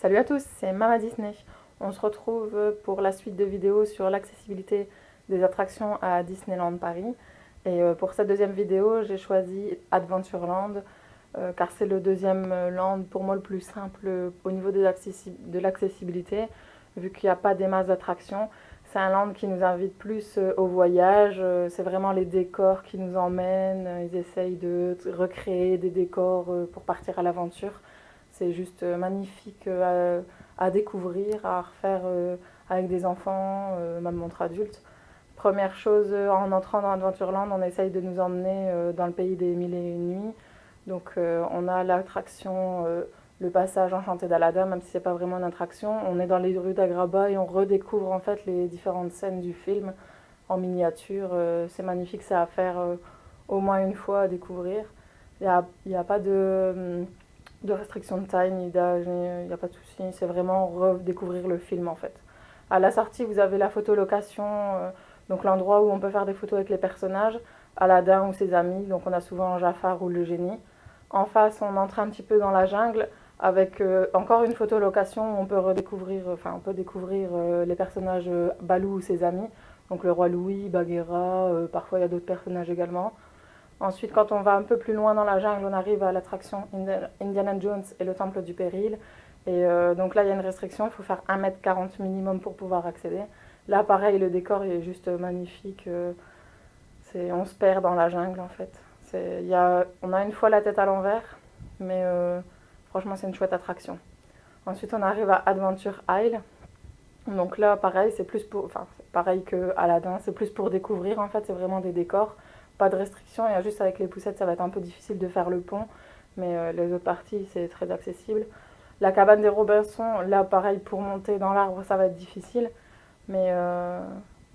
Salut à tous, c'est Mama Disney. On se retrouve pour la suite de vidéos sur l'accessibilité des attractions à Disneyland Paris. Et pour cette deuxième vidéo, j'ai choisi Adventureland car c'est le deuxième land pour moi le plus simple au niveau de l'accessibilité, vu qu'il n'y a pas des masses d'attractions. C'est un land qui nous invite plus au voyage, c'est vraiment les décors qui nous emmènent, ils essayent de recréer des décors pour partir à l'aventure. C'est juste magnifique à découvrir, à refaire avec des enfants, même entre adultes. Première chose, en entrant dans Adventureland, on essaye de nous emmener dans le pays des mille et une nuits. Donc on a l'attraction, le passage enchanté d'Aladin, même si c'est pas vraiment une attraction. On est dans les rues d'Agrabah et on redécouvre en fait les différentes scènes du film en miniature. C'est magnifique, c'est à faire au moins une fois à découvrir. Il y a pas de restriction de taille ni d'âge, il n'y a pas de souci. C'est vraiment redécouvrir le film en fait. À la sortie, vous avez la photolocation, donc l'endroit où on peut faire des photos avec les personnages, Aladdin ou ses amis, donc on a souvent Jafar ou le génie. En face, on entre un petit peu dans la jungle avec encore une photolocation où on peut redécouvrir, enfin on peut découvrir les personnages Balou ou ses amis, donc le roi Louis, Bagheera, parfois il y a d'autres personnages également. Ensuite, quand on va un peu plus loin dans la jungle, on arrive à l'attraction Indiana Jones et le Temple du Péril. Et donc là, il y a une restriction, il faut faire 1,40 m minimum pour pouvoir accéder. Là, pareil, le décor est juste magnifique. On se perd dans la jungle, en fait. On a une fois la tête à l'envers, mais franchement, c'est une chouette attraction. Ensuite, on arrive à Adventure Isle. Donc là, pareil, c'est plus pour, enfin, pareil que Aladdin, c'est plus pour découvrir, en fait, c'est vraiment des décors. Pas de restrictions, et juste avec les poussettes, ça va être un peu difficile de faire le pont, mais les autres parties, c'est très accessible. La cabane des Robinson, là, pareil, pour monter dans l'arbre, ça va être difficile, mais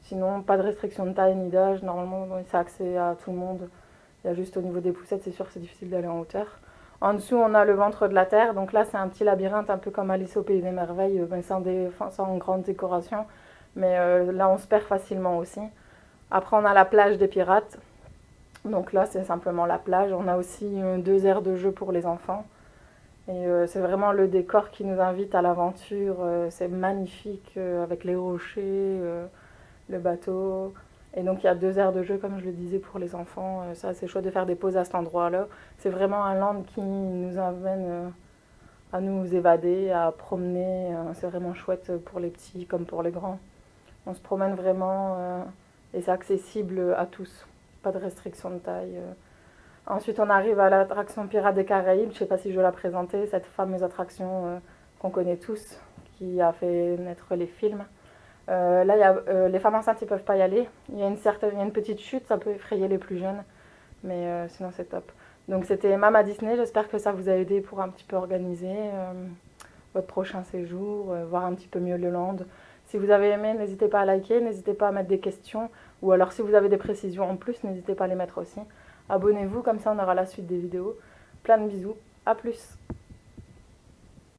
sinon, pas de restriction de taille ni d'âge, normalement, c'est accès à tout le monde. Il y a juste au niveau des poussettes, c'est sûr que c'est difficile d'aller en hauteur. En dessous, on a le ventre de la terre, donc là, c'est un petit labyrinthe, un peu comme Alice au Pays des Merveilles, mais sans grande décoration, mais là, on se perd facilement aussi. Après, on a la plage des pirates. Donc là, c'est simplement la plage. On a aussi 2 aires de jeu pour les enfants. Et c'est vraiment le décor qui nous invite à l'aventure. C'est magnifique avec les rochers, le bateau. Et donc il y a 2 aires de jeu, comme je le disais, pour les enfants. C'est assez chouette de faire des pauses à cet endroit-là. C'est vraiment un land qui nous amène à nous évader, à promener. C'est vraiment chouette pour les petits comme pour les grands. On se promène vraiment et c'est accessible à tous. Pas de restriction de taille. Ensuite, on arrive à l'attraction Pirates des Caraïbes. Je ne sais pas si je l'ai présentée, cette fameuse attraction qu'on connaît tous, qui a fait naître les films. Là, les femmes enceintes, ils ne peuvent pas y aller. Il y a une petite chute, ça peut effrayer les plus jeunes, mais sinon c'est top. Donc c'était Mama Disney, j'espère que ça vous a aidé pour un petit peu organiser votre prochain séjour, voir un petit peu mieux le land. Si vous avez aimé, n'hésitez pas à liker, n'hésitez pas à mettre des questions, ou alors si vous avez des précisions en plus, n'hésitez pas à les mettre aussi. Abonnez-vous, comme ça on aura la suite des vidéos. Plein de bisous, à plus!